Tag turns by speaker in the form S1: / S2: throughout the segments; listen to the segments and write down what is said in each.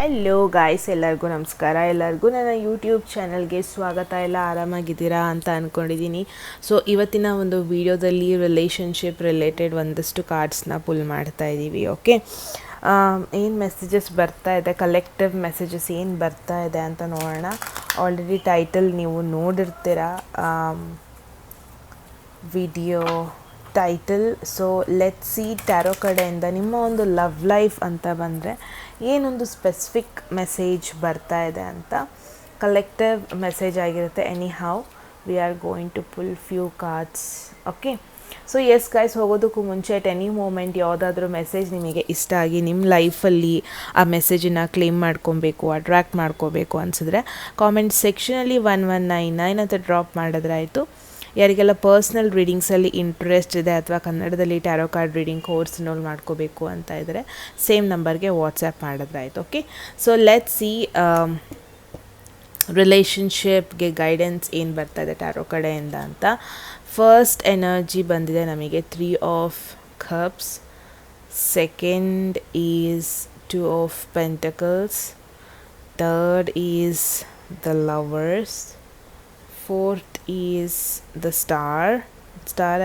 S1: Hello guys, ಎಲ್ಲರಿಗೂ ನಮಸ್ಕಾರ. ಎಲ್ಲರಿಗೂ ನನ್ನ ಯೂಟ್ಯೂಬ್ ಚಾನಲ್ಗೆ ಸ್ವಾಗತ. ಎಲ್ಲ ಆರಾಮಾಗಿದ್ದೀರಾ ಅಂತ ಅಂದ್ಕೊಂಡಿದ್ದೀನಿ. ಸೊ ಇವತ್ತಿನ ಒಂದು ವಿಡಿಯೋದಲ್ಲಿ ರಿಲೇಷನ್ಶಿಪ್ ರಿಲೇಟೆಡ್ ಒಂದಷ್ಟು ಕಾರ್ಡ್ಸ್ನ ಪುಲ್ ಮಾಡ್ತಾ ಇದ್ದೀವಿ. ಓಕೆ, ಏನು ಮೆಸೇಜಸ್ ಬರ್ತಾ ಇದೆ, ಕಲೆಕ್ಟಿವ್ ಮೆಸೇಜಸ್ ಏನು ಬರ್ತಾ ಇದೆ ಅಂತ ನೋಡೋಣ. ಆಲ್ರೆಡಿ ಟೈಟಲ್ ನೀವು ನೋಡಿರ್ತೀರ, video title. So let see tarot ಕಡೆಯಿಂದ ನಿಮ್ಮ ಒಂದು ಲವ್ ಲೈಫ್ ಅಂತ ಬಂದರೆ ಏನೊಂದು ಸ್ಪೆಸಿಫಿಕ್ ಮೆಸೇಜ್ ಬರ್ತಾ ಇದೆ ಅಂತ. ಕಲೆಕ್ಟಿವ್ ಮೆಸೇಜ್ ಆಗಿರುತ್ತೆ. Anyhow we are going to pull few cards. Okay, so yes guys, ಹೋಗೋದಕ್ಕೂ ಮುಂಚೆ ಅಟ್ ಎನಿ ಮೂಮೆಂಟ್ ಯಾವುದಾದ್ರೂ ಮೆಸೇಜ್ ನಿಮಗೆ ಇಷ್ಟ ಆಗಿ ನಿಮ್ಮ ಲೈಫಲ್ಲಿ ಆ ಮೆಸೇಜನ್ನು ಕ್ಲೇಮ್ ಮಾಡ್ಕೊಬೇಕು, ಅಟ್ರ್ಯಾಕ್ಟ್ ಮಾಡ್ಕೋಬೇಕು ಅನಿಸಿದ್ರೆ ಕಾಮೆಂಟ್ ಸೆಕ್ಷನಲ್ಲಿ 1199 ಅಂತ ಡ್ರಾಪ್ ಮಾಡಿದ್ರೆ ಆಯಿತು. ಯಾರಿಗೆಲ್ಲ ಪರ್ಸ್ನಲ್ ರೀಡಿಂಗ್ಸಲ್ಲಿ ಇಂಟ್ರೆಸ್ಟ್ ಇದೆ ಅಥವಾ ಕನ್ನಡದಲ್ಲಿ tarot card reading course involve ಮಾಡ್ಕೋಬೇಕು ಅಂತ ಇದ್ದರೆ ಸೇಮ್ ನಂಬರ್ಗೆ ವಾಟ್ಸ್ಯಾಪ್ ಮಾಡಿದ್ರೆ ಆಯಿತು. ಓಕೆ, ಸೊ ಲೆಟ್ ಸಿ ರಿಲೇಷನ್ಶಿಪ್ಗೆ ಗೈಡೆನ್ಸ್ ಏನು ಬರ್ತಾ ಇದೆ ಟ್ಯಾರೋ ಕಡೆಯಿಂದ ಅಂತ. ಫಸ್ಟ್ ಎನರ್ಜಿ ಬಂದಿದೆ ನಮಗೆ 3 of cups, second is 2 of pentacles, third is the lovers, fourth is the star.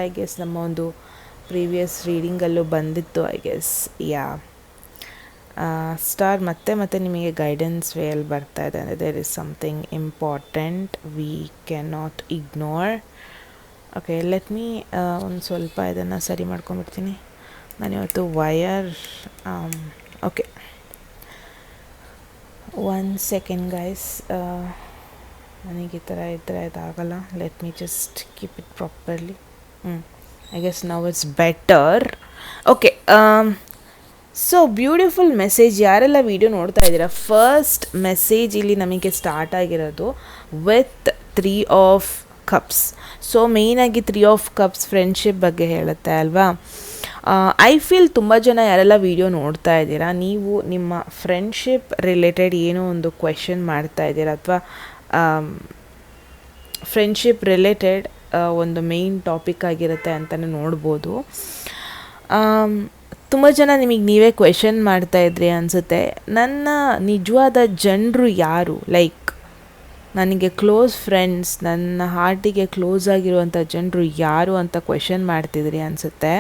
S1: I guess ನಮ್ಮ ಒಂದು ಪ್ರೀವಿಯಸ್ ರೀಡಿಂಗಲ್ಲೂ ಬಂದಿತ್ತು ಐ ಗೆಸ್. ಸ್ಟಾರ್ ಮತ್ತೆ ನಿಮಗೆ ಗೈಡೆನ್ಸ್ ವೇಯಲ್ಲಿ ಬರ್ತಾ ಇದೆ. ಅಂದರೆ there is something important we can not ignore. Okay, let me ಒಂದು ಸ್ವಲ್ಪ ಇದನ್ನು ಸರಿ ಮಾಡ್ಕೊಂಬಿಡ್ತೀನಿ ನಾನಿವತ್ತು ವಯರ್. Okay, 1 second guys. ನನಗೆ ಈ ಥರ ಇದ್ದರೆ ಇದಾಗಲ್ಲ. Let me just keep it properly. I guess now it's better. Okay, so beautiful message. ಯಾರೆಲ್ಲ ವಿಡಿಯೋ ನೋಡ್ತಾ ಇದ್ದೀರಾ, ಫಸ್ಟ್ ಮೆಸೇಜ್ ಇಲ್ಲಿ ನಮಗೆ ಸ್ಟಾರ್ಟ್ ಆಗಿರೋದು ವಿತ್ 3 ಆಫ್ ಕಪ್ಸ್. ಸೊ ಮೇಯ್ನಾಗಿ 3 ಆಫ್ ಕಪ್ಸ್ ಫ್ರೆಂಡ್ಶಿಪ್ ಬಗ್ಗೆ ಹೇಳುತ್ತೆ ಅಲ್ವಾ. ಐ ಫೀಲ್ ತುಂಬ ಜನ ಯಾರೆಲ್ಲ ವಿಡಿಯೋ ನೋಡ್ತಾ ಇದ್ದೀರಾ, ನೀವು ನಿಮ್ಮ ಫ್ರೆಂಡ್ಶಿಪ್ ರಿಲೇಟೆಡ್ ಏನೋ ಒಂದು ಕ್ವೆಶನ್ ಮಾಡ್ತಾ ಇದ್ದೀರಾ ಅಥವಾ ಫ್ರೆಂಡ್ಶಿಪ್ ರಿಲೇಟೆಡ್ ಒಂದು ಮೇಯ್ನ್ ಟಾಪಿಕ್ ಆಗಿರುತ್ತೆ ಅಂತಲೇ ನೋಡ್ಬೋದು. ತುಂಬ ಜನ ನಿಮಗೆ ನೀವೇ ಕ್ವೆಶನ್ ಮಾಡ್ತಾಯಿದ್ರಿ ಅನಿಸುತ್ತೆ, ನನ್ನ ನಿಜವಾದ ಜನರು ಯಾರು, ಲೈಕ್ ನನಗೆ ಕ್ಲೋಸ್ ಫ್ರೆಂಡ್ಸ್, ನನ್ನ ಹಾರ್ಟಿಗೆ ಕ್ಲೋಸ್ ಆಗಿರುವಂಥ ಜನರು ಯಾರು ಅಂತ ಕ್ವೆಶನ್ ಮಾಡ್ತಿದ್ರಿ ಅನಿಸುತ್ತೆ.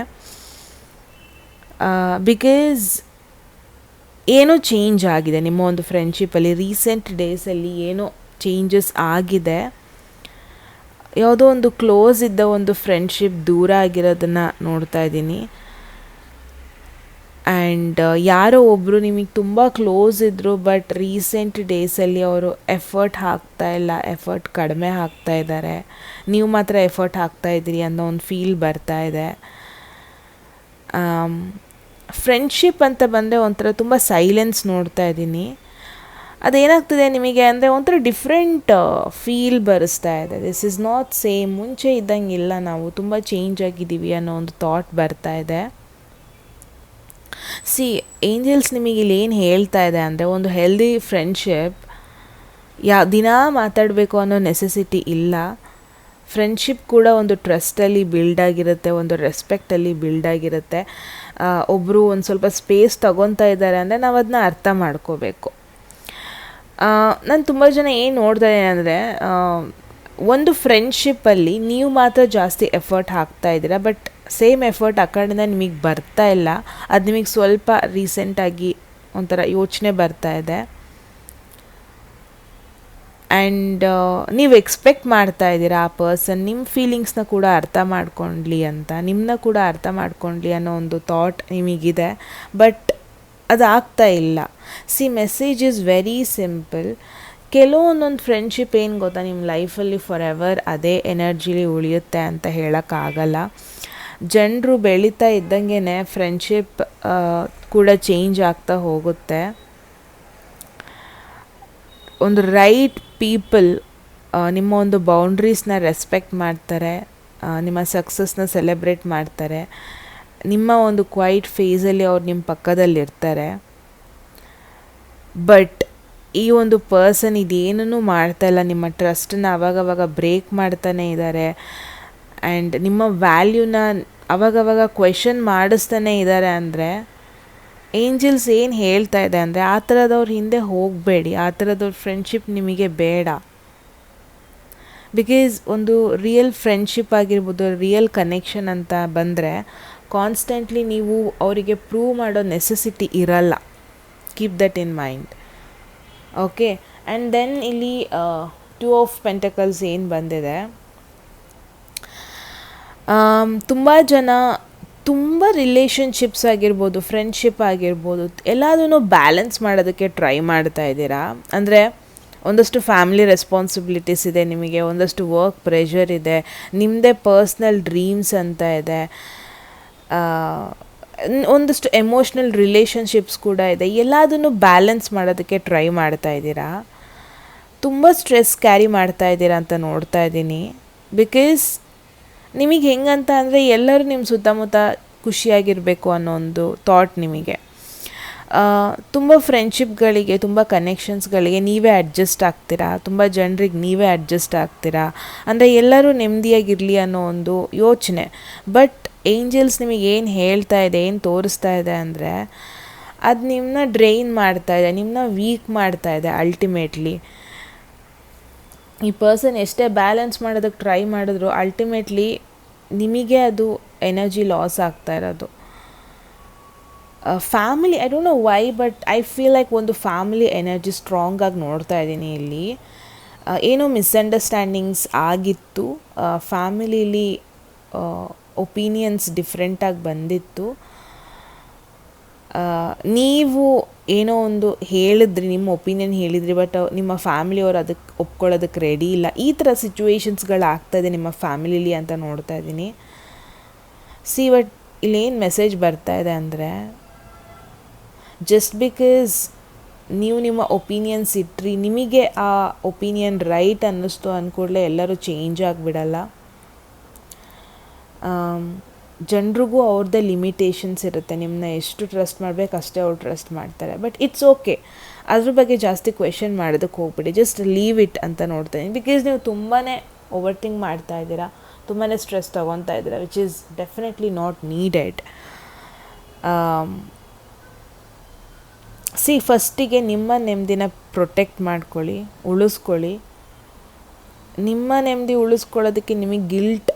S1: ಬಿಕಾಸ್ ಏನೋ ಚೇಂಜ್ ಆಗಿದೆ ನಿಮ್ಮ ಒಂದು ಫ್ರೆಂಡ್ಶಿಪ್ಪಲ್ಲಿ. ರೀಸೆಂಟ್ ಡೇಸಲ್ಲಿ ಏನೋ ಚೇಂಜಸ್ ಆಗಿದೆ. ಯಾವುದೋ ಒಂದು ಕ್ಲೋಸ್ ಇದ್ದ ಒಂದು ಫ್ರೆಂಡ್ಶಿಪ್ ದೂರ ಆಗಿರೋದನ್ನು ನೋಡ್ತಾ ಇದ್ದೀನಿ. ಆ್ಯಂಡ್ ಯಾರೋ ಒಬ್ಬರು ನಿಮಗೆ ತುಂಬ ಕ್ಲೋಸ್ ಇದ್ದರು, ಬಟ್ ರೀಸೆಂಟ್ ಡೇಸಲ್ಲಿ ಅವರು ಎಫರ್ಟ್ ಹಾಕ್ತಾಯಿಲ್ಲ, ಎಫರ್ಟ್ ಕಡಿಮೆ ಹಾಕ್ತಾ ಇದ್ದಾರೆ. ನೀವು ಮಾತ್ರ ಎಫರ್ಟ್ ಹಾಕ್ತಾಯಿದ್ದೀರಿ ಅನ್ನೋ ಒಂದು ಫೀಲ್ ಬರ್ತಾ ಇದೆ. ಫ್ರೆಂಡ್ಶಿಪ್ ಅಂತ ಬಂದರೆ ಒಂಥರ ತುಂಬ ಸೈಲೆನ್ಸ್ ನೋಡ್ತಾ ಇದ್ದೀನಿ. ಅದೇನಾಗ್ತದೆ ನಿಮಗೆ ಅಂದರೆ ಒಂಥರ ಡಿಫ್ರೆಂಟ್ ಫೀಲ್ ಬರಿಸ್ತಾ ಇದೆ. ದಿಸ್ ಇಸ್ ನಾಟ್ ಸೇಮ್, ಮುಂಚೆ ಇದ್ದಂಗಿಲ್ಲ, ನಾವು ತುಂಬ ಚೇಂಜ್ ಆಗಿದ್ದೀವಿ ಅನ್ನೋ ಒಂದು ಥಾಟ್ ಬರ್ತಾ ಇದೆ. ಸಿ, ಏಂಜಲ್ಸ್ ನಿಮಗೆ ಇಲ್ಲಿ ಏನು ಹೇಳ್ತಾ ಇದೆ ಅಂದರೆ, ಒಂದು ಹೆಲ್ದಿ ಫ್ರೆಂಡ್ಶಿಪ್ ದಿನ ಮಾತಾಡಬೇಕು ಅನ್ನೋ ನೆಸೆಸಿಟಿ ಇಲ್ಲ. ಫ್ರೆಂಡ್ಶಿಪ್ ಕೂಡ ಒಂದು ಟ್ರಸ್ಟಲ್ಲಿ ಬಿಲ್ಡ್ ಆಗಿರುತ್ತೆ, ಒಂದು ರೆಸ್ಪೆಕ್ಟಲ್ಲಿ ಬಿಲ್ಡ್ ಆಗಿರುತ್ತೆ. ಒಬ್ಬರು ಒಂದು ಸ್ವಲ್ಪ ಸ್ಪೇಸ್ ತಗೊತಾ ಇದ್ದಾರೆ ಅಂದರೆ ನಾವು ಅದನ್ನ ಅರ್ಥ ಮಾಡ್ಕೋಬೇಕು. ನಾನು ತುಂಬ ಜನ ಏನು ನೋಡ್ತಾ ಇದ್ದೀನಿ ಅಂದರೆ, ಒಂದು ಫ್ರೆಂಡ್ಶಿಪ್ಪಲ್ಲಿ ನೀವು ಮಾತ್ರ ಜಾಸ್ತಿ ಎಫರ್ಟ್ ಹಾಕ್ತಾ ಇದ್ದೀರಾ, ಬಟ್ ಸೇಮ್ ಎಫರ್ಟ್ ಆ ಕಡೆಯಿಂದ ನಿಮಗೆ ಬರ್ತಾ ಇಲ್ಲ. ಅದು ನಿಮಗೆ ಸ್ವಲ್ಪ ರೀಸೆಂಟಾಗಿ ಒಂಥರ ಯೋಚನೆ ಬರ್ತಾ ಇದೆ. ಆ್ಯಂಡ್ ನೀವು ಎಕ್ಸ್ಪೆಕ್ಟ್ ಮಾಡ್ತಾ ಇದ್ದೀರಾ ಆ ಪರ್ಸನ್ ನಿಮ್ಮ ಫೀಲಿಂಗ್ಸ್ನ ಕೂಡ ಅರ್ಥ ಮಾಡ್ಕೊಳ್ಳಿ ಅಂತ, ನಿಮ್ಮನ್ನ ಕೂಡ ಅರ್ಥ ಮಾಡ್ಕೊಳ್ಳಿ ಅನ್ನೋ ಒಂದು ಥಾಟ್ ನಿಮಗಿದೆ, ಬಟ್ ಅದಾಗ್ತಾ ಇಲ್ಲ. See, message is very simple. ಕೆಲವೊಂದೊಂದು ಫ್ರೆಂಡ್ಶಿಪ್ ಏನು ಗೊತ್ತಾ, ನಿಮ್ಮ ಲೈಫಲ್ಲಿ ಫಾರ್ ಎವರ್ ಅದೇ ಎನರ್ಜಿಲಿ ಉಳಿಯುತ್ತೆ ಅಂತ ಹೇಳೋಕ್ಕಾಗಲ್ಲ. ಜನರು ಬೆಳೀತಾ ಇದ್ದಂಗೆ ಫ್ರೆಂಡ್ಶಿಪ್ ಕೂಡ ಚೇಂಜ್ ಆಗ್ತಾ ಹೋಗುತ್ತೆ. ಒಂದು ರೈಟ್ ಪೀಪಲ್ ನಿಮ್ಮ ಒಂದು ಬೌಂಡ್ರೀಸ್ನ ರೆಸ್ಪೆಕ್ಟ್ ಮಾಡ್ತಾರೆ, ನಿಮ್ಮ ಸಕ್ಸಸ್ನ ಸೆಲೆಬ್ರೇಟ್ ಮಾಡ್ತಾರೆ, ನಿಮ್ಮ ಒಂದು ಕ್ವೈಟ್ ಫೇಸಲ್ಲಿ ಅವ್ರು ನಿಮ್ಮ ಪಕ್ಕದಲ್ಲಿರ್ತಾರೆ. ಬಟ್ ಈ ಒಂದು ಪರ್ಸನ್ ಇದೇನೂ ಮಾಡ್ತಾಯಿಲ್ಲ, ನಿಮ್ಮ ಟ್ರಸ್ಟನ್ನ ಅವಾಗವಾಗ ಬ್ರೇಕ್ ಮಾಡ್ತಾನೆ ಇದ್ದಾರೆ. ಆ್ಯಂಡ್ ನಿಮ್ಮ ವ್ಯಾಲ್ಯೂನ ಅವಾಗವಾಗ ಕ್ವೆಶನ್ ಮಾಡಿಸ್ತಾನೆ ಇದ್ದಾರೆ ಅಂದರೆ ಏಂಜಲ್ಸ್ ಏನು ಹೇಳ್ತಾ ಇದೆ ಅಂದರೆ ಆ ಥರದವ್ರ ಹಿಂದೆ ಹೋಗಬೇಡಿ, ಆ ಥರದವ್ರ ಫ್ರೆಂಡ್ಶಿಪ್ ನಿಮಗೆ ಬೇಡ. ಬಿಕಾಸ್ ಒಂದು ರಿಯಲ್ ಫ್ರೆಂಡ್ಶಿಪ್ ಆಗಿರ್ಬೋದು, ರಿಯಲ್ ಕನೆಕ್ಷನ್ ಅಂತ ಬಂದರೆ ಕಾನ್ಸ್ಟೆಂಟ್ಲಿ ನೀವು ಅವರಿಗೆ ಪ್ರೂವ್ ಮಾಡೋ ನೆಸೆಸಿಟಿ ಇರಲ್ಲ. Keep that in mind. Okay, and then ಇಲ್ಲಿ 2 ಆಫ್ ಪೆಂಟಕಲ್ಸ್ ಏನು ಬಂದಿದೆ, ತುಂಬ ಜನ ತುಂಬ ರಿಲೇಷನ್ಶಿಪ್ಸ್ ಆಗಿರ್ಬೋದು, ಫ್ರೆಂಡ್ಶಿಪ್ ಆಗಿರ್ಬೋದು, ಎಲ್ಲದನ್ನು ಬ್ಯಾಲೆನ್ಸ್ ಮಾಡೋದಕ್ಕೆ ಟ್ರೈ ಮಾಡ್ತಾ ಇದ್ದೀರಾ. ಅಂದರೆ ಒಂದಷ್ಟು ಫ್ಯಾಮಿಲಿ ರೆಸ್ಪಾನ್ಸಿಬಿಲಿಟೀಸ್ ಇದೆ ನಿಮಗೆ, ಒಂದಷ್ಟು ವರ್ಕ್ ಪ್ರೆಷರ್ ಇದೆ, ನಿಮ್ಮದೇ ಪರ್ಸ್ನಲ್ ಡ್ರೀಮ್ಸ್ ಅಂತ ಇದೆ, ಒಂದಷ್ಟು ಎಮೋಷ್ನಲ್ ರಿಲೇಷನ್ಶಿಪ್ಸ್ ಕೂಡ ಇದೆ. ಎಲ್ಲದನ್ನು ಬ್ಯಾಲೆನ್ಸ್ ಮಾಡೋದಕ್ಕೆ ಟ್ರೈ ಮಾಡ್ತಾ ಇದ್ದೀರಾ. ತುಂಬ ಸ್ಟ್ರೆಸ್ ಕ್ಯಾರಿ ಮಾಡ್ತಾ ಇದ್ದೀರಾ ಅಂತ ನೋಡ್ತಾ ಇದ್ದೀನಿ. ಬಿಕಾಸ್ ನಿಮಗೆ ಹೆಂಗಂತ ಅಂದರೆ ಎಲ್ಲರೂ ನಿಮ್ಮ ಸುತ್ತಮುತ್ತ ಖುಷಿಯಾಗಿರಬೇಕು ಅನ್ನೋ ಒಂದು ಥಾಟ್ ನಿಮಗೆ. ತುಂಬ ಫ್ರೆಂಡ್ಶಿಪ್ಗಳಿಗೆ, ತುಂಬ ಕನೆಕ್ಷನ್ಸ್ಗಳಿಗೆ ನೀವೇ ಅಡ್ಜಸ್ಟ್ ಆಗ್ತೀರಾ, ತುಂಬ ಜನರಿಗೆ ನೀವೇ ಅಡ್ಜಸ್ಟ್ ಆಗ್ತೀರಾ. ಅಂದರೆ ಎಲ್ಲರೂ ನೆಮ್ಮದಿಯಾಗಿರಲಿ ಅನ್ನೋ ಒಂದು ಯೋಚನೆ. ಬಟ್ ಏಂಜಲ್ಸ್ ನಿಮಗೆ ಏನು ಹೇಳ್ತಾ ಇದೆ, ಏನು ತೋರಿಸ್ತಾ ಇದೆ ಅಂದರೆ ಅದು ನಿಮ್ಮನ್ನ ಡ್ರೈನ್ ಮಾಡ್ತಾ ಇದೆ, ನಿಮ್ಮನ್ನ ವೀಕ್ ಮಾಡ್ತಾ ಇದೆ. ಅಲ್ಟಿಮೇಟ್ಲಿ ಈ ಪರ್ಸನ್ ಎಷ್ಟೇ ಬ್ಯಾಲೆನ್ಸ್ ಮಾಡೋದಕ್ಕೆ ಟ್ರೈ ಮಾಡಿದ್ರು ಅಲ್ಟಿಮೇಟ್ಲಿ ನಿಮಗೆ ಅದು ಎನರ್ಜಿ ಲಾಸ್ ಆಗ್ತಾ ಇರೋದು. Family, I don't know why, but I feel like ಒಂದು ಫ್ಯಾಮಿಲಿ ಎನರ್ಜಿ ಸ್ಟ್ರಾಂಗಾಗಿ ನೋಡ್ತಾ ಇದ್ದೀನಿ ಇಲ್ಲಿ. ಏನೋ ಮಿಸ್ಅಂಡರ್ಸ್ಟ್ಯಾಂಡಿಂಗ್ಸ್ ಆಗಿತ್ತು, ಫ್ಯಾಮಿಲೀಲಿ ಒಪಿನಿಯನ್ಸ್ ಡಿಫ್ರೆಂಟಾಗಿ ಬಂದಿತ್ತು. ನೀವು ಏನೋ ಒಂದು ಹೇಳಿದ್ರಿ, ನಿಮ್ಮ ಒಪಿನಿಯನ್ ಹೇಳಿದ್ರಿ, ಬಟ್ ನಿಮ್ಮ ಫ್ಯಾಮಿಲಿಯವರು ಅದಕ್ಕೆ ಒಪ್ಕೊಳ್ಳೋದಕ್ಕೆ ರೆಡಿ ಇಲ್ಲ. ಈ ಥರ ಸಿಚುವೇಶನ್ಸ್ಗಳಾಗ್ತಾಯಿದೆ ನಿಮ್ಮ ಫ್ಯಾಮಿಲಿಲಿ ಅಂತ ನೋಡ್ತಾ ಇದ್ದೀನಿ. ಬಟ್ ಇಲ್ಲೇನು ಮೆಸೇಜ್ ಬರ್ತಾ ಇದೆ ಅಂದರೆ, ಜಸ್ಟ್ ಬಿಕಾಸ್ ನೀವು ನಿಮ್ಮ ಒಪಿನಿಯನ್ಸ್ ಇಟ್ರಿ, ನಿಮಗೆ ಆ ಒಪಿನಿಯನ್ ರೈಟ್ ಅನ್ನಿಸ್ತು ಅಂದ್ಕೂಡಲೇ ಎಲ್ಲರೂ ಚೇಂಜ್ ಆಗಿಬಿಡಲ್ಲ. ಜನರಿಗೂ ಅವ್ರದ್ದೇ ಲಿಮಿಟೇಷನ್ಸ್ ಇರುತ್ತೆ. ನಿಮ್ಮನ್ನ ಎಷ್ಟು ಟ್ರಸ್ಟ್ ಮಾಡಬೇಕು ಅಷ್ಟೇ ಅವ್ರು ಟ್ರಸ್ಟ್ ಮಾಡ್ತಾರೆ. ಬಟ್ ಇಟ್ಸ್ ಓಕೆ, ಅದ್ರ ಬಗ್ಗೆ ಜಾಸ್ತಿ ಕ್ವೆಶನ್ ಮಾಡೋದಕ್ಕೆ ಹೋಗ್ಬಿಡಿ. ಜಸ್ಟ್ ಲೀವ್ ಇಟ್ ಅಂತ ನೋಡ್ತಾ ಇದ್ದೀನಿ. ಬಿಕಾಸ್ ನೀವು ತುಂಬಾ ಓವರ್ ಥಿಂಕ್ ಮಾಡ್ತಾ ಇದ್ದೀರಾ, ತುಂಬಾ ಸ್ಟ್ರೆಸ್ ತೊಗೊತಾ ಇದ್ದೀರಾ, which is definitely not needed. ಫಸ್ಟಿಗೆ ನಿಮ್ಮ ನೆಮ್ಮದಿನ ಪ್ರೊಟೆಕ್ಟ್ ಮಾಡ್ಕೊಳ್ಳಿ, ಉಳಿಸ್ಕೊಳ್ಳಿ. ನಿಮ್ಮ ನೆಮ್ಮದಿ ಉಳಿಸ್ಕೊಳ್ಳೋದಕ್ಕೆ ನಿಮಗೆ ಗಿಲ್ಟ್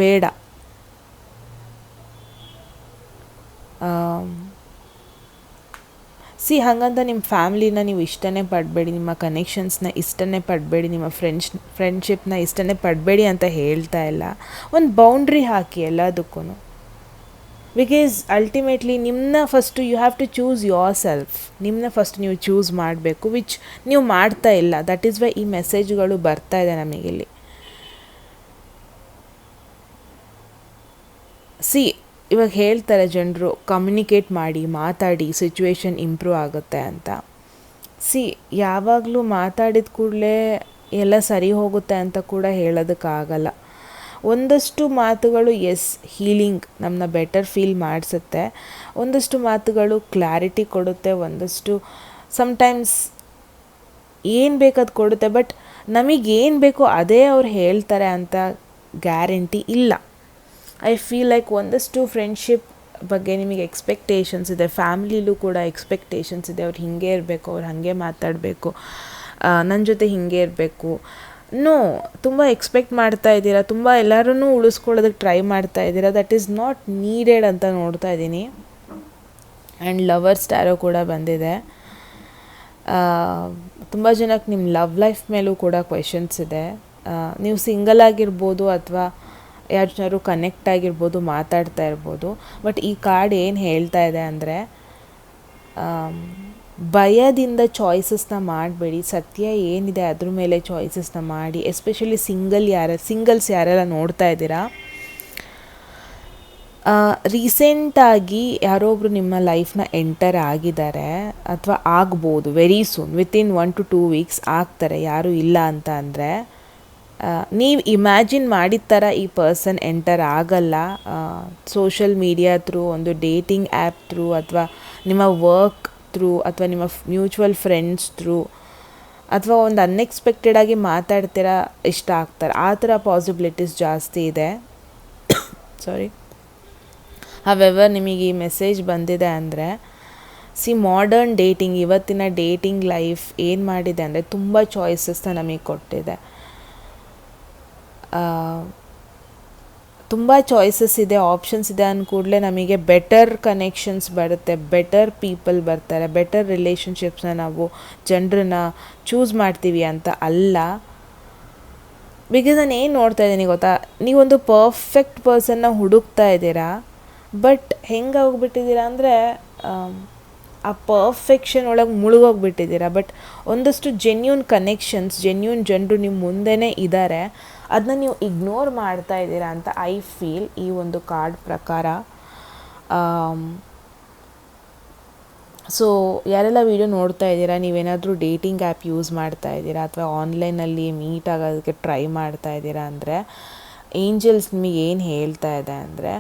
S1: ಬೇಡ. ಹಾಗಂತ ನಿಮ್ಮ ಫ್ಯಾಮ್ಲಿನ ನೀವು ಇಷ್ಟನೇ ಪಡಬೇಡಿ, ನಿಮ್ಮ ಕನೆಕ್ಷನ್ಸ್ನ ಇಷ್ಟನೇ ಪಡಬೇಡಿ, ನಿಮ್ಮ ಫ್ರೆಂಡ್ಶಿಪ್ನ ಇಷ್ಟನೇ ಪಡಬೇಡಿ ಅಂತ ಹೇಳ್ತಾ ಇಲ್ಲ. ಒಂದು ಬೌಂಡ್ರಿ ಹಾಕಿ ಎಲ್ಲದಕ್ಕೂ. ಬಿಕಾಸ್ ಅಲ್ಟಿಮೇಟ್ಲಿ ನಿಮ್ಮನ್ನ first you have to choose yourself. ನಿಮ್ಮನ್ನ ಫಸ್ಟ್ ನೀವು ಚೂಸ್ ಮಾಡಬೇಕು, ವಿಚ್ ನೀವು ಮಾಡ್ತಾ ಇಲ್ಲ. ದಟ್ ಈಸ್ ವೈ ಈ ಮೆಸೇಜ್ಗಳು ಬರ್ತಾ ಇದೆ ನಮಗಿಲ್ಲಿ. ಇವಾಗ ಹೇಳ್ತಾರೆ ಜನರು, ಕಮ್ಯುನಿಕೇಟ್ ಮಾಡಿ, ಮಾತಾಡಿ, ಸಿಚುವೇಶನ್ ಇಂಪ್ರೂವ್ ಆಗುತ್ತೆ ಅಂತ. ಯಾವಾಗಲೂ ಮಾತಾಡಿದ ಕೂಡಲೇ ಎಲ್ಲ ಸರಿ ಹೋಗುತ್ತೆ ಅಂತ ಕೂಡ ಹೇಳೋದಕ್ಕಾಗಲ್ಲ. ಒಂದಷ್ಟು ಮಾತುಗಳು ಹೀಲಿಂಗ್, ನಮ್ಮನ್ನ ಬೆಟರ್ ಫೀಲ್ ಮಾಡಿಸುತ್ತೆ. ಒಂದಷ್ಟು ಮಾತುಗಳು ಕ್ಲಾರಿಟಿ ಕೊಡುತ್ತೆ, ಒಂದಷ್ಟು ಸಮ್ಟೈಮ್ಸ್ ಏನು ಬೇಕದು ಕೊಡುತ್ತೆ. ಬಟ್ ನಮಗೇನು ಬೇಕೋ ಅದೇ ಅವ್ರು ಹೇಳ್ತಾರೆ ಅಂತ ಗ್ಯಾರಂಟಿ ಇಲ್ಲ. ಐ ಫೀಲ್ ಲೈಕ್ ಒಂದಷ್ಟು ಫ್ರೆಂಡ್ಶಿಪ್ ಬಗ್ಗೆ ನಿಮಗೆ ಎಕ್ಸ್ಪೆಕ್ಟೇಷನ್ಸ್ ಇದೆ, ಫ್ಯಾಮ್ಲಿಲೂ ಕೂಡ ಎಕ್ಸ್ಪೆಕ್ಟೇಷನ್ಸ್ ಇದೆ. ಅವ್ರು ಹೀಗೆ ಇರಬೇಕು, ಅವ್ರು ಹಾಗೆ ಮಾತಾಡಬೇಕು, ನನ್ನ ಜೊತೆ ಹೀಗೆ ಇರಬೇಕು. ತುಂಬ ಎಕ್ಸ್ಪೆಕ್ಟ್ ಮಾಡ್ತಾ ಇದ್ದೀರಾ, ತುಂಬ ಎಲ್ಲರೂ ಉಳಿಸ್ಕೊಳ್ಳೋದಕ್ಕೆ ಟ್ರೈ ಮಾಡ್ತಾ ಇದ್ದೀರಾ. ದಟ್ ಈಸ್ ನಾಟ್ ನೀಡೆಡ್ ಅಂತ ನೋಡ್ತಾ ಇದ್ದೀನಿ. ಆ್ಯಂಡ್ ಲವರ್ಸ್ ಟ್ಯಾರೋ ಕೂಡ ಬಂದಿದೆ. ತುಂಬ ಜನಕ್ಕೆ ನಿಮ್ಮ ಲವ್ ಲೈಫ್ ಮೇಲೂ ಕೂಡ ಕ್ವೆಶನ್ಸ್ ಇದೆ. ನೀವು ಸಿಂಗಲ್ ಆಗಿರ್ಬೋದು ಅಥವಾ ಯಾರು ಜನರು ಕನೆಕ್ಟ್ ಆಗಿರ್ಬೋದು, ಮಾತಾಡ್ತಾ ಇರ್ಬೋದು. ಬಟ್ ಈ ಕಾರ್ಡ್ ಏನು ಹೇಳ್ತಾ ಇದೆ ಅಂದರೆ, ಭಯದಿಂದ ಚಾಯ್ಸಸ್ನ ಮಾಡಬೇಡಿ. ಸತ್ಯ ಏನಿದೆ ಅದ್ರ ಮೇಲೆ ಚಾಯ್ಸಸ್ನ ಮಾಡಿ. ಎಸ್ಪೆಷಲಿ ಸಿಂಗಲ್ಸ್ ಯಾರೆಲ್ಲ ನೋಡ್ತಾ ಇದ್ದೀರಾ, ರೀಸೆಂಟಾಗಿ ಯಾರೊಬ್ಬರು ನಿಮ್ಮ ಲೈಫ್ನ ಎಂಟರ್ ಆಗಿದ್ದಾರೆ ಅಥವಾ ಆಗ್ಬೋದು. Very soon, within 1 to 2 weeks ಆಗ್ತಾರೆ, ಯಾರೂ ಇಲ್ಲ ಅಂತ ಅಂದರೆ. ನೀವು ಇಮ್ಯಾಜಿನ್ ಮಾಡಿದ ಥರ ಈ ಪರ್ಸನ್ ಎಂಟರ್ ಆಗಲ್ಲ. ಸೋಷಲ್ ಮೀಡಿಯಾ ಥ್ರೂ, ಒಂದು ಡೇಟಿಂಗ್ ಆ್ಯಪ್ ಥ್ರೂ, ಅಥವಾ ನಿಮ್ಮ ವರ್ಕ್ ಥ್ರೂ, ಅಥವಾ ನಿಮ್ಮ ಮ್ಯೂಚುವಲ್ ಫ್ರೆಂಡ್ಸ್ ಥ್ರೂ, ಅಥವಾ ಒಂದು ಅನ್ಎಕ್ಸ್ಪೆಕ್ಟೆಡಾಗಿ ಮಾತಾಡ್ತೀರಾ ಇಷ್ಟ ಆಗ್ತಾರೆ. ಆ ಥರ ಪಾಸಿಬಿಲಿಟೀಸ್ ಜಾಸ್ತಿ ಇದೆ. ಹವೆವರ್ ನಿಮಗೆ ಈ ಮೆಸೇಜ್ ಬಂದಿದೆ ಅಂದರೆ ಮಾಡರ್ನ್ ಡೇಟಿಂಗ್, ಇವತ್ತಿನ ಡೇಟಿಂಗ್ ಲೈಫ್ ಏನು ಮಾಡಿದೆ ಅಂದರೆ ತುಂಬ ಚಾಯ್ಸಸ್ನ ನಮಗೆ ಕೊಟ್ಟಿದೆ. ತುಂಬ ಚಾಯ್ಸಸ್ ಇದೆ, ಆಪ್ಷನ್ಸ್ ಇದೆ ಅಂದ ಕೂಡಲೇ ನಮಗೆ ಬೆಟರ್ ಕನೆಕ್ಷನ್ಸ್ ಬರುತ್ತೆ, ಬೆಟರ್ ಪೀಪಲ್ ಬರ್ತಾರೆ, ಬೆಟರ್ ರಿಲೇಷನ್ಶಿಪ್ಸ್ನ ನಾವು ಜನರನ್ನ ಚೂಸ್ ಮಾಡ್ತೀವಿ ಅಂತ ಅಲ್ಲ. ಬಿಕಾಸ್ ನಾನು ಏನು ನೋಡ್ತಾ ಇದ್ದೀನಿ ಗೊತ್ತಾ, ನೀವೊಂದು ಪರ್ಫೆಕ್ಟ್ ಪರ್ಸನ್ನ ಹುಡುಕ್ತಾ ಇದ್ದೀರಾ, ಬಟ್ ಹೆಂಗೆ ಹೋಗ್ಬಿಟ್ಟಿದ್ದೀರಾ ಅಂದರೆ ಆ ಪರ್ಫೆಕ್ಷನ್ ಒಳಗೆ ಮುಳುಗೋಗ್ಬಿಟ್ಟಿದ್ದೀರಾ. ಬಟ್ ಒಂದಷ್ಟು ಜೆನ್ಯೂನ್ ಕನೆಕ್ಷನ್ಸ್, ಜೆನ್ಯೂನ್ ಜನರು ನಿಮ್ಮ ಮುಂದೆನೇ ಇದ್ದಾರೆ, ಅದನ್ನ ನೀವು ಇಗ್ನೋರ್ ಮಾಡ್ತಾ ಇದ್ದೀರಾ ಅಂತ ಐ ಫೀಲ್ ಈ ಒಂದು ಕಾರ್ಡ್ ಪ್ರಕಾರ. ಸೊ ಯಾರೆಲ್ಲ ವಿಡಿಯೋ ನೋಡ್ತಾ ಇದ್ದೀರಾ, ನೀವೇನಾದರೂ ಡೇಟಿಂಗ್ ಆ್ಯಪ್ ಯೂಸ್ ಮಾಡ್ತಾ ಇದ್ದೀರಾ ಅಥವಾ ಆನ್ಲೈನಲ್ಲಿ ಮೀಟ್ ಆಗೋದಕ್ಕೆ ಟ್ರೈ ಮಾಡ್ತಾ ಇದ್ದೀರಾ ಅಂದರೆ ಏಂಜಲ್ಸ್ ನಿಮಗೆ ಏನು ಹೇಳ್ತಾ ಇದೆ ಅಂದರೆ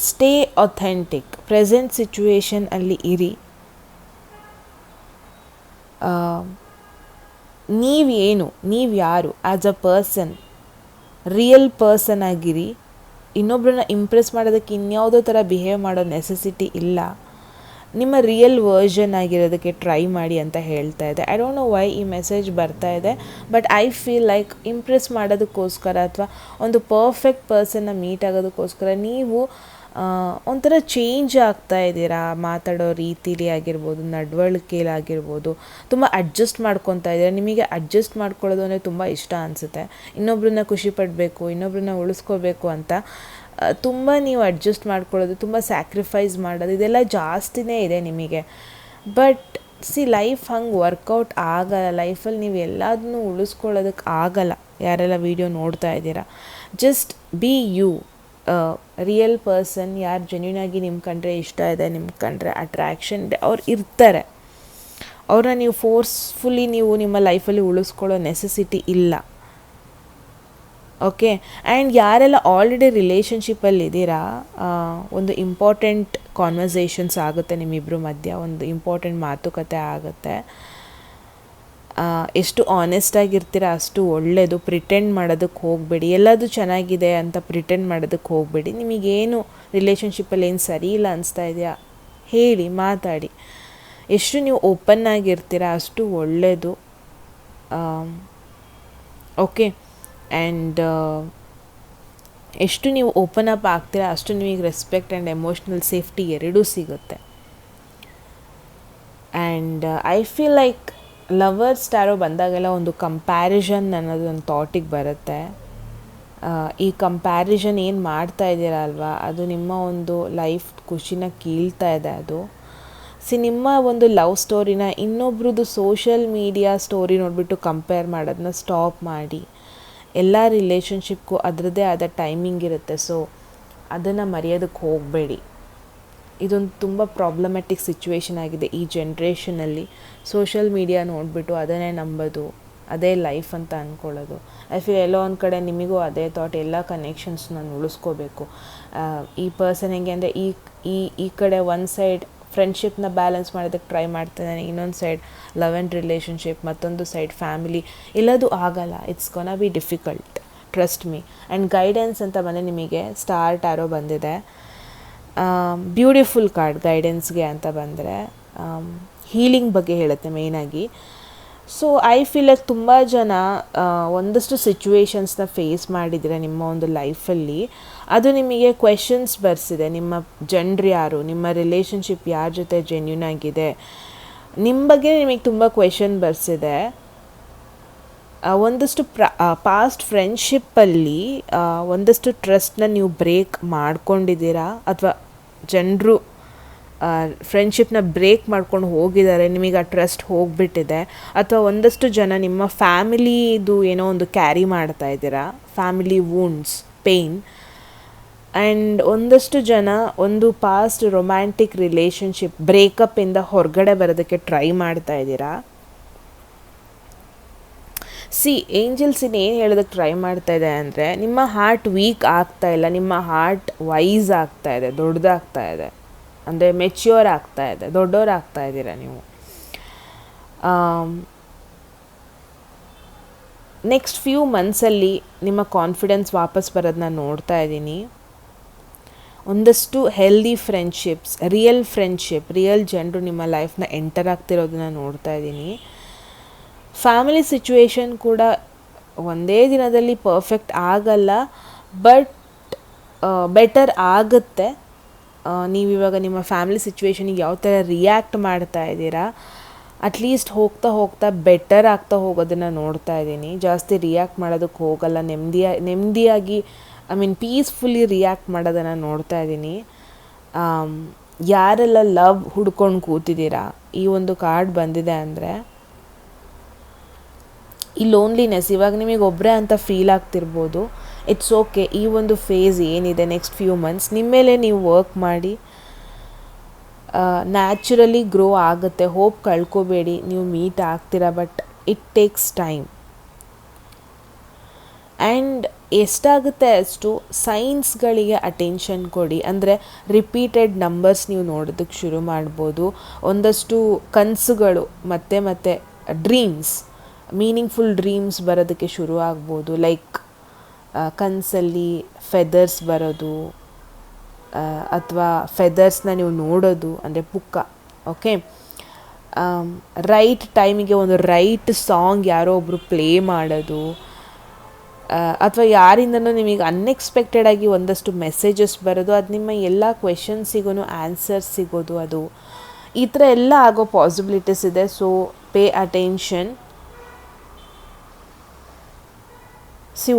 S1: ಸ್ಟೇ ಅಥೆಂಟಿಕ್, ಪ್ರೆಸೆಂಟ್ ಸಿಚುವೇಶನ್ ಅಲ್ಲಿ ಇರಿ. ನೀವು ಯಾರು as a person, real person ಆಗಿರಿ. ಇನ್ನೊಬ್ಬರನ್ನ ಇಂಪ್ರೆಸ್ ಮಾಡೋದಕ್ಕೆ ಇನ್ಯಾವುದೋ ಥರ ಬಿಹೇವ್ ಮಾಡೋ ನೆಸೆಸಿಟಿ ಇಲ್ಲ. ನಿಮ್ಮ ರಿಯಲ್ ವರ್ಷನ್ ಆಗಿರೋದಕ್ಕೆ ಟ್ರೈ ಮಾಡಿ ಅಂತ ಹೇಳ್ತಾ ಇದೆ. ಐ ಡೋಂಟ್ ನೋ ವೈ ಈ ಮೆಸೇಜ್ ಬರ್ತಾ ಇದೆ, but I feel like Impress ಮಾಡೋದಕ್ಕೋಸ್ಕರ ಅಥವಾ ಒಂದು ಪರ್ಫೆಕ್ಟ್ ಪರ್ಸನ್ನ ಮೀಟ್ ಆಗೋದಕ್ಕೋಸ್ಕರ ನೀವು ಒಂಥರ ಚೇಂಜ್ ಆಗ್ತಾ ಇದ್ದೀರಾ. ಮಾತಾಡೋ ರೀತಿಲಿ ಆಗಿರ್ಬೋದು, ನಡವಳಿಕೆಯಲ್ಲಿ ಆಗಿರ್ಬೋದು, ತುಂಬ ಅಡ್ಜಸ್ಟ್ ಮಾಡ್ಕೊತಾ ಇದ್ದೀರಾ. ನಿಮಗೆ ಅಡ್ಜಸ್ಟ್ ಮಾಡ್ಕೊಳ್ಳೋದು ಅಂದರೆ ತುಂಬ ಇಷ್ಟ ಅನಿಸುತ್ತೆ. ಇನ್ನೊಬ್ಬರನ್ನ ಖುಷಿ ಪಡಬೇಕು, ಇನ್ನೊಬ್ಬರನ್ನ ಉಳಿಸ್ಕೋಬೇಕು ಅಂತ ತುಂಬ ನೀವು ಅಡ್ಜಸ್ಟ್ ಮಾಡ್ಕೊಳ್ಳೋದು, ತುಂಬ ಸ್ಯಾಕ್ರಿಫೈಸ್ ಮಾಡೋದು, ಇದೆಲ್ಲ ಜಾಸ್ತಿನೇ ಇದೆ ನಿಮಗೆ. ಬಟ್ ಲೈಫ್ ಹಂಗೆ ವರ್ಕೌಟ್ ಆಗಲ್ಲ. ಲೈಫಲ್ಲಿ ನೀವು ಎಲ್ಲದನ್ನೂ ಉಳಿಸ್ಕೊಳ್ಳೋದಕ್ಕೆ ಆಗಲ್ಲ. ಯಾರೆಲ್ಲ ವೀಡಿಯೋ ನೋಡ್ತಾ ಇದ್ದೀರಾ, just be you, real person. ಯಾರು ಜೆನ್ಯೂನಾಗಿ ನಿಮ್ಮ ಕಂಡ್ರೆ ಇಷ್ಟ ಇದೆ, ನಿಮ್ಮ ಕಂಡ್ರೆ ಅಟ್ರ್ಯಾಕ್ಷನ್ ಇದೆ, ಅವ್ರು ಇರ್ತಾರೆ. ಅವ್ರನ್ನ ನೀವು ಫೋರ್ಸ್ಫುಲಿ ನೀವು ನಿಮ್ಮ ಲೈಫಲ್ಲಿ ಉಳಿಸ್ಕೊಳ್ಳೋ ನೆಸೆಸಿಟಿ ಇಲ್ಲ. ಓಕೆ, ಆ್ಯಂಡ್ ಯಾರೆಲ್ಲ ಆಲ್ರೆಡಿ ರಿಲೇಷನ್ಶಿಪ್ಪಲ್ಲಿ ಇದ್ದೀರಾ, ಒಂದು ಇಂಪಾರ್ಟೆಂಟ್ ಕಾನ್ವರ್ಸೇಷನ್ಸ್ ಆಗುತ್ತೆ ನಿಮ್ಮಿಬ್ಬರ ಮಧ್ಯ, ಒಂದು ಇಂಪಾರ್ಟೆಂಟ್ ಮಾತುಕತೆ ಆಗುತ್ತೆ. ಎಷ್ಟು ಆನೆಸ್ಟಾಗಿರ್ತೀರ ಅಷ್ಟು ಒಳ್ಳೆಯದು. ಪ್ರಿಟೆಂಡ್ ಮಾಡೋದಕ್ಕೆ ಹೋಗಬೇಡಿ, ಎಲ್ಲದು ಚೆನ್ನಾಗಿದೆ ಅಂತ ಪ್ರಿಟೆಂಡ್ ಮಾಡೋದಕ್ಕೆ ಹೋಗಬೇಡಿ. ನಿಮಗೇನು ರಿಲೇಷನ್ಶಿಪ್ಪಲ್ಲಿ ಏನು ಸರಿ ಇಲ್ಲ ಅನಿಸ್ತಾ ಇದೆಯಾ ಹೇಳಿ, ಮಾತಾಡಿ. ಎಷ್ಟು ನೀವು ಓಪನ್ ಆಗಿರ್ತೀರ ಅಷ್ಟು ಒಳ್ಳೆಯದು. ಓಕೆ, ಆ್ಯಂಡ್ ಎಷ್ಟು ನೀವು ಓಪನ್ ಅಪ್ ಆಗ್ತೀರಾ ಅಷ್ಟು ನಿಮಗೆ ರೆಸ್ಪೆಕ್ಟ್ ಆ್ಯಂಡ್ ಎಮೋಷ್ನಲ್ ಸೇಫ್ಟಿ ಎರಡೂ ಸಿಗುತ್ತೆ. And I feel like lovers tarot ಬಂದಾಗೆಲ್ಲ ಒಂದು ಕಂಪ್ಯಾರಿಸನ್ ಅನ್ನೋದು ಒಂದು ಥಾಟಿಗೆ ಬರುತ್ತೆ. ಈ ಕಂಪ್ಯಾರಿಸನ್ ಏನು ಮಾಡ್ತಾ ಇದ್ದೀರಾ ಅಲ್ವಾ, ಅದು ನಿಮ್ಮ ಒಂದು ಲೈಫ್ ಖುಷಿನ ಕೀಳ್ತಾ ಇದೆ. ಅದು ನಿಮ್ಮ ಒಂದು ಲವ್ ಸ್ಟೋರಿನ ಇನ್ನೊಬ್ರದ್ದು ಸೋಷಿಯಲ್ ಮೀಡಿಯಾ ಸ್ಟೋರಿ ನೋಡಿಬಿಟ್ಟು ಕಂಪೇರ್ ಮಾಡೋದನ್ನ ಸ್ಟಾಪ್ ಮಾಡಿ. ಎಲ್ಲ ರಿಲೇಷನ್ಶಿಪ್ಗೂ ಅದರದ್ದೇ ಆದ ಟೈಮಿಂಗ್ ಇರುತ್ತೆ, ಸೊ ಅದನ್ನು ಮರೆಯೋದಕ್ಕೆ ಹೋಗಬೇಡಿ. ಇದೊಂದು ತುಂಬ ಪ್ರಾಬ್ಲಮ್ಯಾಟಿಕ್ ಸಿಚುವೇಶನ್ ಆಗಿದೆ ಈ ಜನ್ರೇಷನಲ್ಲಿ. ಸೋಷಿಯಲ್ ಮೀಡಿಯಾ ನೋಡಿಬಿಟ್ಟು ಅದನ್ನೇ ನಂಬೋದು, ಅದೇ ಲೈಫ್ ಅಂತ ಅಂದ್ಕೊಳ್ಳೋದು. ಐ ಫೀಲ್ ಎಲ್ಲೋ ಒಂದು ಕಡೆ ನಿಮಗೂ ಅದೇ ಥಾಟ್, ಎಲ್ಲ ಕನೆಕ್ಷನ್ಸ್ ನಾನು ಉಳಿಸ್ಕೋಬೇಕು. ಈ ಪರ್ಸನ್ ಹೆಂಗೆ ಅಂದರೆ ಈ ಕಡೆ ಒಂದು ಸೈಡ್ ಫ್ರೆಂಡ್ಶಿಪ್ನ ಬ್ಯಾಲೆನ್ಸ್ ಮಾಡೋದಕ್ಕೆ ಟ್ರೈ ಮಾಡ್ತಿದ್ದಾನೆ, ಇನ್ನೊಂದು ಸೈಡ್ ಲವ್ ಆ್ಯಂಡ್ ರಿಲೇಷನ್ಶಿಪ್, ಮತ್ತೊಂದು ಸೈಡ್ ಫ್ಯಾಮಿಲಿ. ಎಲ್ಲದು ಆಗಲ್ಲ. It's gonna be difficult, trust me. And guidance ಅಂತ ಬಂದರೆ ನಿಮಗೆ ಸ್ಟಾರ್ ಟ್ಯಾರೋ ಬಂದಿದೆ. ಬ್ಯೂಟಿಫುಲ್ ಕಾರ್ಡ್ ಗೈಡೆನ್ಸ್ಗೆ ಅಂತ ಬಂದರೆ ಹೀಲಿಂಗ್ ಬಗ್ಗೆ ಹೇಳುತ್ತೆ ಮೇಯ್ನಾಗಿ. ಸೊ ಐ ಫೀಲ್ ಲೈಕ್ ತುಂಬ ಜನ ಒಂದಷ್ಟು ಸಿಚುವೇಶನ್ಸ್ನ ಫೇಸ್ ಮಾಡಿದರೆ ನಿಮ್ಮ ಒಂದು ಲೈಫಲ್ಲಿ, ಅದು ನಿಮಗೆ ಕ್ವೆಶನ್ಸ್ ಬರ್ಸಿದೆ. ನಿಮ್ಮ ಜನರು ಯಾರು, ನಿಮ್ಮ ರಿಲೇಷನ್ಶಿಪ್ ಯಾರ ಜೊತೆ ಜೆನ್ಯೂನ್ ಆಗಿದೆ, ನಿಮ್ಮ ಬಗ್ಗೆ ನಿಮಗೆ ತುಂಬ ಕ್ವೆಶನ್ ಬರ್ಸಿದೆ. ಒಂದಷ್ಟು ಪಾಸ್ಟ್ ಫ್ರೆಂಡ್ಶಿಪ್ಪಲ್ಲಿ ಒಂದಷ್ಟು ಟ್ರಸ್ಟ್ನ ನೀವು ಬ್ರೇಕ್ ಮಾಡ್ಕೊಂಡಿದ್ದೀರಾ, ಅಥವಾ ಜನರು ಫ್ರೆಂಡ್ಶಿಪ್ನ ಬ್ರೇಕ್ ಮಾಡ್ಕೊಂಡು ಹೋಗಿದ್ದಾರೆ, ನಿಮಗೆ ಆ ಟ್ರಸ್ಟ್ ಹೋಗಿಬಿಟ್ಟಿದೆ. ಅಥವಾ ಒಂದಷ್ಟು ಜನ ನಿಮ್ಮ ಫ್ಯಾಮಿಲಿದು ಏನೋ ಒಂದು ಕ್ಯಾರಿ ಮಾಡ್ತಾ ಇದ್ದೀರಾ, ಫ್ಯಾಮಿಲಿ ವೂಂಡ್ಸ್, ಪೇಯ್ನ್. ಆ್ಯಂಡ್ ಒಂದಷ್ಟು ಜನ ಒಂದು ಪಾಸ್ಟ್ ರೊಮ್ಯಾಂಟಿಕ್ ರಿಲೇಷನ್ಶಿಪ್ ಬ್ರೇಕಪ್ಪಿಂದ ಹೊರಗಡೆ ಬರೋದಕ್ಕೆ ಟ್ರೈ ಮಾಡ್ತಾ ಇದ್ದೀರಾ. ಏಂಜಲ್ಸ್ ಏನು ಹೇಳೋದಕ್ಕೆ ಟ್ರೈ ಮಾಡ್ತಾ ಇದೆ ಅಂದರೆ, ನಿಮ್ಮ ಹಾರ್ಟ್ ವೀಕ್ ಆಗ್ತಾ ಇಲ್ಲ, ನಿಮ್ಮ ಹಾರ್ಟ್ ವೈಸ್ ಆಗ್ತಾ ಇದೆ, ದೊಡ್ಡದಾಗ್ತಾ ಇದೆ, ಅಂದರೆ ಮೆಚ್ಯೂರ್ ಆಗ್ತಾ ಇದೆ, ದೊಡ್ಡವರಾಗ್ತಾ ಇದ್ದೀರಾ ನೀವು. ನೆಕ್ಸ್ಟ್ ಫ್ಯೂ ಮಂತ್ಸಲ್ಲಿ ನಿಮ್ಮ ಕಾನ್ಫಿಡೆನ್ಸ್ ವಾಪಸ್ ಬರೋದನ್ನ ನೋಡ್ತಾ ಇದ್ದೀನಿ. ಒಂದಷ್ಟು ಹೆಲ್ದಿ ಫ್ರೆಂಡ್ಶಿಪ್ಸ್, ರಿಯಲ್ ಜನರು ನಿಮ್ಮ ಲೈಫ್ನ ಎಂಟರ್ ಆಗ್ತಿರೋದನ್ನ ನೋಡ್ತಾ ಇದ್ದೀನಿ. ಫ್ಯಾಮಿಲಿ ಸಿಚುವೇಶನ್ ಕೂಡ ಒಂದೇ ದಿನದಲ್ಲಿ ಪರ್ಫೆಕ್ಟ್ ಆಗಲ್ಲ, ಬಟ್ ಬೆಟರ್ ಆಗುತ್ತೆ. ನೀವಿವಾಗ ನಿಮ್ಮ ಫ್ಯಾಮಿಲಿ ಸಿಚುವೇಶನಿಗೆ ಯಾವ ಥರ ರಿಯಾಕ್ಟ್ ಮಾಡ್ತಾ ಇದ್ದೀರಾ, ಅಟ್ಲೀಸ್ಟ್ ಹೋಗ್ತಾ ಹೋಗ್ತಾ ಬೆಟರ್ ಆಗ್ತಾ ಹೋಗೋದನ್ನು ನೋಡ್ತಾ ಇದ್ದೀನಿ. ಜಾಸ್ತಿ ರಿಯಾಕ್ಟ್ ಮಾಡೋದಕ್ಕೆ ಹೋಗಲ್ಲ, ನೆಮ್ಮದಿಯಾಗಿ ಪೀಸ್ಫುಲ್ಲಿ ರಿಯಾಕ್ಟ್ ಮಾಡೋದನ್ನು ನೋಡ್ತಾ ಇದ್ದೀನಿ. ಯಾರೆಲ್ಲ ಲವ್ ಹುಡ್ಕೊಂಡು ಕೂತಿದ್ದೀರಾ, ಈ ಒಂದು ಕಾರ್ಡ್ ಬಂದಿದೆ ಅಂದರೆ ಈ ಲೋನ್ಲಿನೆಸ್ ಇವಾಗ ನಿಮಗೆ ಒಬ್ಬರೇ ಅಂತ ಫೀಲ್ ಆಗ್ತಿರ್ಬೋದು. It's okay. ಈ ಒಂದು ಫೇಸ್ ಏನಿದೆ ನೆಕ್ಸ್ಟ್ ಫ್ಯೂ ಮಂತ್ಸ್ ನಿಮ್ಮ ಮೇಲೆ ನೀವು ವರ್ಕ್ ಮಾಡಿ, ನ್ಯಾಚುರಲಿ ಗ್ರೋ ಆಗುತ್ತೆ. ಹೋಪ್ ಕಳ್ಕೊಬೇಡಿ, ನೀವು ಮೀಟ್ ಆಗ್ತೀರಾ, but it takes time. And ಎಷ್ಟಾಗುತ್ತೆ ಅಷ್ಟು ಸೈನ್ಸ್ಗಳಿಗೆ ಅಟೆನ್ಷನ್ ಕೊಡಿ. ಅಂದರೆ ರಿಪೀಟೆಡ್ ನಂಬರ್ಸ್ ನೀವು ನೋಡೋದಕ್ಕೆ ಶುರು ಮಾಡ್ಬೋದು. ಒಂದಷ್ಟು ಕನಸುಗಳು ಮತ್ತೆ ಡ್ರೀಮ್ಸ್, ಮೀನಿಂಗ್ಫುಲ್ ಡ್ರೀಮ್ಸ್ ಬರೋದಕ್ಕೆ ಶುರು ಆಗ್ಬೋದು. ಲೈಕ್ ಕನಸಲ್ಲಿ ಫೆದರ್ಸ್ ಬರೋದು, ಅಥವಾ ಫೆದರ್ಸ್ನ ನೀವು ನೋಡೋದು, ಅಂದರೆ ಪುಕ್ಕ. ಓಕೆ, ರೈಟ್ ಟೈಮಿಗೆ ಒಂದು ರೈಟ್ ಸಾಂಗ್ ಯಾರೋ ಒಬ್ಬರು ಪ್ಲೇ ಮಾಡೋದು, ಅಥವಾ ಯಾರಿಂದನೂ ನಿಮಗೆ ಅನ್ಎಕ್ಸ್ಪೆಕ್ಟೆಡಾಗಿ ಒಂದಷ್ಟು ಮೆಸೇಜಸ್ ಬರೋದು, ಅದು ನಿಮ್ಮ ಎಲ್ಲ ಕ್ವೆಶನ್ಸಿಗೂ ಆನ್ಸರ್ ಸಿಗೋದು, ಅದು ಈ ಥರ ಎಲ್ಲ ಆಗೋ ಪಾಸಿಬಿಲಿಟೀಸ್ ಇದೆ. So pay attention.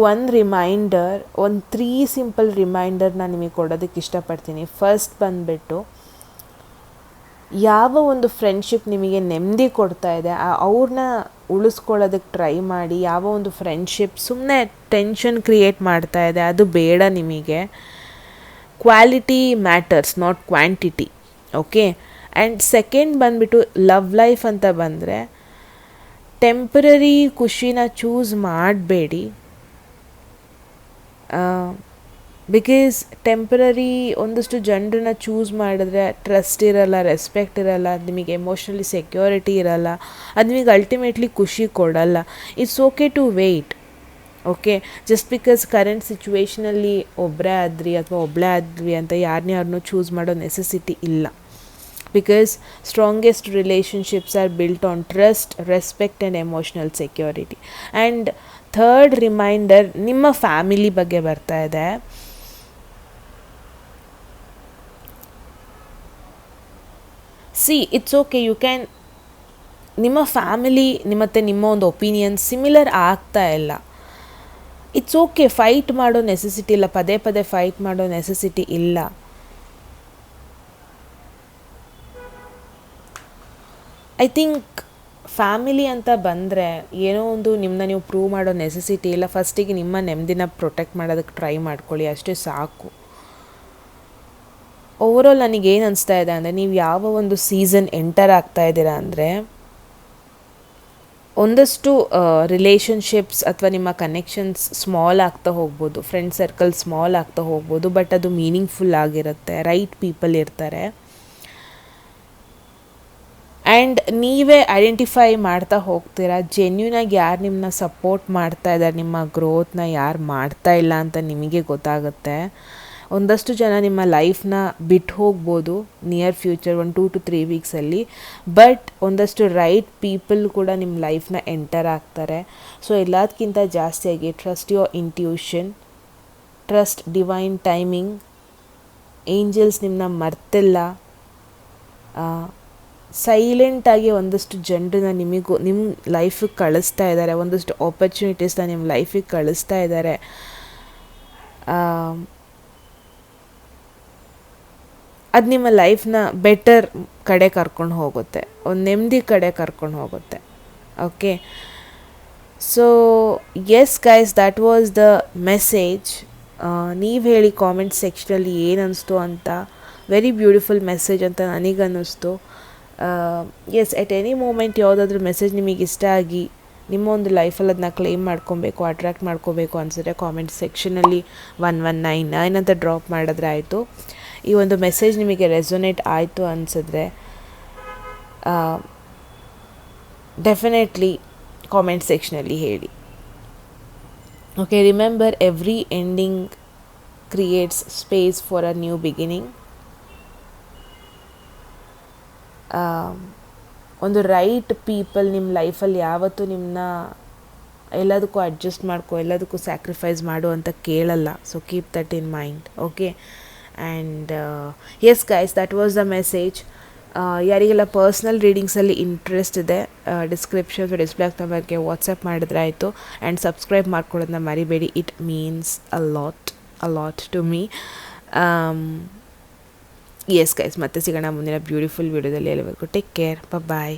S1: ಒಂದು ರಿಮೈಂಡರ್, ಒಂದು 3 ಸಿಂಪಲ್ ರಿಮೈಂಡರ್ ನಾನು ನಿಮಗೆ ಕೊಡೋದಕ್ಕೆ ಇಷ್ಟಪಡ್ತೀನಿ. ಫಸ್ಟ್ ಬಂದುಬಿಟ್ಟು, ಯಾವ ಒಂದು ಫ್ರೆಂಡ್ಶಿಪ್ ನಿಮಗೆ ನೆಮ್ಮದಿ ಕೊಡ್ತಾ ಇದೆ ಅವ್ರನ್ನ ಉಳಿಸ್ಕೊಳ್ಳೋದಕ್ಕೆ ಟ್ರೈ ಮಾಡಿ. ಯಾವ ಒಂದು ಫ್ರೆಂಡ್ಶಿಪ್ ಸುಮ್ಮನೆ ಟೆನ್ಷನ್ ಕ್ರಿಯೇಟ್ ಮಾಡ್ತಾ ಇದೆ ಅದು ಬೇಡ ನಿಮಗೆ. Quality matters, not quantity. Okay. And second ಬಂದುಬಿಟ್ಟು ಲವ್ ಲೈಫ್ ಅಂತ ಬಂದರೆ, ಟೆಂಪ್ರರಿ ಖುಷಿನ ಚೂಸ್ ಮಾಡಬೇಡಿ. ಬಿಕಾಸ್ ಟೆಂಪ್ರರಿ ಒಂದಷ್ಟು ಜನರನ್ನ ಚೂಸ್ ಮಾಡಿದ್ರೆ ಟ್ರಸ್ಟ್ ಇರಲ್ಲ, ರೆಸ್ಪೆಕ್ಟ್ ಇರಲ್ಲ, ನಿಮಗೆ ಎಮೋಷ್ನಲಿ ಸೆಕ್ಯೂರಿಟಿ ಇರಲ್ಲ, ಅದು ನಿಮಗೆ ಅಲ್ಟಿಮೇಟ್ಲಿ ಖುಷಿ ಕೊಡಲ್ಲ. It's okay to wait. Okay, just because current ಸಿಚುವೇಷನಲ್ಲಿ ಒಬ್ಬರೇ ಆದ್ರಿ ಅಥವಾ ಒಬ್ಬಳೇ ಆದ್ವಿ ಅಂತ ಯಾರನ್ನೂ ಚೂಸ್ ಮಾಡೋ ನೆಸೆಸಿಟಿ ಇಲ್ಲ. Because strongest relationships are built on trust, respect and emotional security. And third reminder ನಿಮ್ಮ ಫ್ಯಾಮಿಲಿ ಬಗ್ಗೆ ಬರ್ತಾ ಇದೆ. ಇಟ್ಸ್ ಓಕೆ, ಯು ಕ್ಯಾನ್, ನಿಮ್ಮ ಫ್ಯಾಮಿಲಿ ಮತ್ತು ನಿಮ್ಮ ಒಂದು ಒಪಿನಿಯನ್ ಸಿಮಿಲರ್ ಆಗ್ತಾ ಇಲ್ಲ. ಇಟ್ಸ್ ಓಕೆ, ಫೈಟ್ ಮಾಡೋ ನೆಸೆಸಿಟಿ ಇಲ್ಲ, ಪದೇ ಫೈಟ್ ಮಾಡೋ ನೆಸೆಸಿಟಿ ಇಲ್ಲ. ಐ ಥಿಂಕ್ ಫ್ಯಾಮಿಲಿ ಅಂತ ಬಂದರೆ ಏನೋ ಒಂದು ನಿಮ್ಮನ್ನ ನೀವು ಪ್ರೂವ್ ಮಾಡೋ ನೆಸೆಸಿಟಿ ಇಲ್ಲ. ಫಸ್ಟಿಗೆ ನಿಮ್ಮ ನೆಮ್ಮದಿನ ಪ್ರೊಟೆಕ್ಟ್ ಮಾಡೋದಕ್ಕೆ ಟ್ರೈ ಮಾಡ್ಕೊಳ್ಳಿ, ಅಷ್ಟೇ ಸಾಕು. ಓವರಾಲ್ ನನಗೇನು ಅನಿಸ್ತಾ ಇದೆ ಅಂದರೆ, ನೀವು ಯಾವ ಒಂದು ಸೀಸನ್ ಎಂಟರ್ ಆಗ್ತಾ ಇದ್ದೀರಾ ಅಂದರೆ, ಒಂದಷ್ಟು ರಿಲೇಷನ್ಶಿಪ್ಸ್ ಅಥವಾ ನಿಮ್ಮ ಕನೆಕ್ಷನ್ಸ್ ಸ್ಮಾಲ್ ಆಗ್ತಾ ಹೋಗ್ಬೋದು, ಫ್ರೆಂಡ್ ಸರ್ಕಲ್ ಸ್ಮಾಲ್ ಆಗ್ತಾ ಹೋಗ್ಬೋದು, ಬಟ್ ಅದು ಮೀನಿಂಗ್ಫುಲ್ ಆಗಿರುತ್ತೆ, ರೈಟ್ ಪೀಪಲ್ ಇರ್ತಾರೆ. ಆ್ಯಂಡ್ ನೀವೇ ಐಡೆಂಟಿಫೈ ಮಾಡ್ತಾ ಹೋಗ್ತೀರಾ ಜೆನ್ಯೂನಾಗಿ ಯಾರು ನಿಮ್ಮನ್ನ ಸಪೋರ್ಟ್ ಮಾಡ್ತಾ ಇದ್ದಾರೆ, ನಿಮ್ಮ ಗ್ರೋತ್ನ ಯಾರು ಮಾಡ್ತಾ ಇಲ್ಲ ಅಂತ ನಿಮಗೆ ಗೊತ್ತಾಗುತ್ತೆ. ಒಂದಷ್ಟು ಜನ ನಿಮ್ಮ ಲೈಫ್ನ ಬಿಟ್ಟು ಹೋಗ್ಬೋದು ನಿಯರ್ ಫ್ಯೂಚರ್, 1 2 to 3 ವೀಕ್ಸಲ್ಲಿ, ಬಟ್ ಒಂದಷ್ಟು ರೈಟ್ ಪೀಪಲ್ ಕೂಡ ನಿಮ್ಮ ಲೈಫ್ನ ಎಂಟರ್ ಆಗ್ತಾರೆ. ಸೊ ಎಲ್ಲದಕ್ಕಿಂತ ಜಾಸ್ತಿಯಾಗಿ trust your intuition, trust divine timing. Angels ನಿಮ್ಮನ್ನ ಮರ್ತಿಲ್ಲ. ಸೈಲೆಂಟಾಗಿ ಒಂದಷ್ಟು ಜನರನ್ನ ನಿಮ್ಮ ಲೈಫಿಗೆ ಕಳಿಸ್ತಾ ಇದ್ದಾರೆ, ಒಂದಷ್ಟು ಆಪರ್ಚುನಿಟೀಸ್ನ ನಿಮ್ಮ ಲೈಫಿಗೆ ಕಳಿಸ್ತಾ ಇದ್ದಾರೆ. ಅದು ನಿಮ್ಮ ಲೈಫ್ನ ಬೆಟರ್ ಕಡೆ ಕರ್ಕೊಂಡು ಹೋಗುತ್ತೆ, ಒಂದು ನೆಮ್ಮದಿ ಕಡೆ ಕರ್ಕೊಂಡು ಹೋಗುತ್ತೆ. Okay, so yes guys, that was the message. ನೀವು ಹೇಳಿ ಕಾಮೆಂಟ್ ಸೆಕ್ಷನಲ್ಲಿ ಏನು ಅನ್ನಿಸ್ತು ಅಂತ. ವೆರಿ ಬ್ಯೂಟಿಫುಲ್ ಮೆಸೇಜ್ ಅಂತ ನನಗನ್ನಿಸ್ತು. ಎಸ್, ಎಟ್ ಎನಿ ಮೂಮೆಂಟ್ ಯಾವುದಾದ್ರೂ ಮೆಸೇಜ್ ನಿಮಗೆ ಇಷ್ಟ ಆಗಿ ನಿಮ್ಮ ಒಂದು ಲೈಫಲ್ಲಿ ಅದನ್ನ ಕ್ಲೇಮ್ ಮಾಡ್ಕೊಬೇಕು, ಅಟ್ರ್ಯಾಕ್ಟ್ ಮಾಡ್ಕೋಬೇಕು ಅನಿಸಿದ್ರೆ ಕಾಮೆಂಟ್ ಸೆಕ್ಷನಲ್ಲಿ 1199 ಅಂತ ಡ್ರಾಪ್ ಮಾಡಿದ್ರೆ ಆಯಿತು. ಈ ಒಂದು ಮೆಸೇಜ್ ನಿಮಗೆ ರೆಸೊನೇಟ್ ಆಯಿತು ಅನಿಸಿದ್ರೆ ಡೆಫಿನೆಟ್ಲಿ ಕಾಮೆಂಟ್ ಸೆಕ್ಷನಲ್ಲಿ ಹೇಳಿ. Okay, remember, every ending creates space for a new beginning. ಒಂದು ರೈಟ್ ಪೀಪಲ್ ನಿಮ್ಮ ಲೈಫಲ್ಲಿ ಯಾವತ್ತೂ ನಿಮ್ಮನ್ನ ಎಲ್ಲದಕ್ಕೂ ಅಡ್ಜಸ್ಟ್ ಮಾಡ್ಕೊ, ಎಲ್ಲದಕ್ಕೂ ಸ್ಯಾಕ್ರಿಫೈಸ್ ಮಾಡು ಅಂತ ಕೇಳಲ್ಲ. So keep that in mind. Okay, and yes guys, that was the message. ಯಾರಿಗೆಲ್ಲ ಪರ್ಸ್ನಲ್ ರೀಡಿಂಗ್ಸಲ್ಲಿ ಇಂಟ್ರೆಸ್ಟ್ ಇದೆ, ಡಿಸ್ಕ್ರಿಪ್ಷನ್ ಡಿಸ್ಪ್ಲೇ ಆಗ್ತಾ ಬಗ್ಗೆ ವಾಟ್ಸಪ್ ಮಾಡಿದ್ರೆ ಆಯಿತು. ಆ್ಯಂಡ್ ಸಬ್ಸ್ಕ್ರೈಬ್ ಮಾಡ್ಕೊಳ್ಳೋದನ್ನ ಮರಿಬೇಡಿ. It means a lot to me. Yes guys, ಮತ್ತೆ ಸಿಗೋಣ ಮುಂದಿನ ಬ್ಯೂಟಿಫುಲ್ ವಿಡಿಯೋದಲ್ಲಿ. ಎಲ್ಲರಿಗೂ ಟೇಕ್ ಕೇರ್, ಬಾಯ್.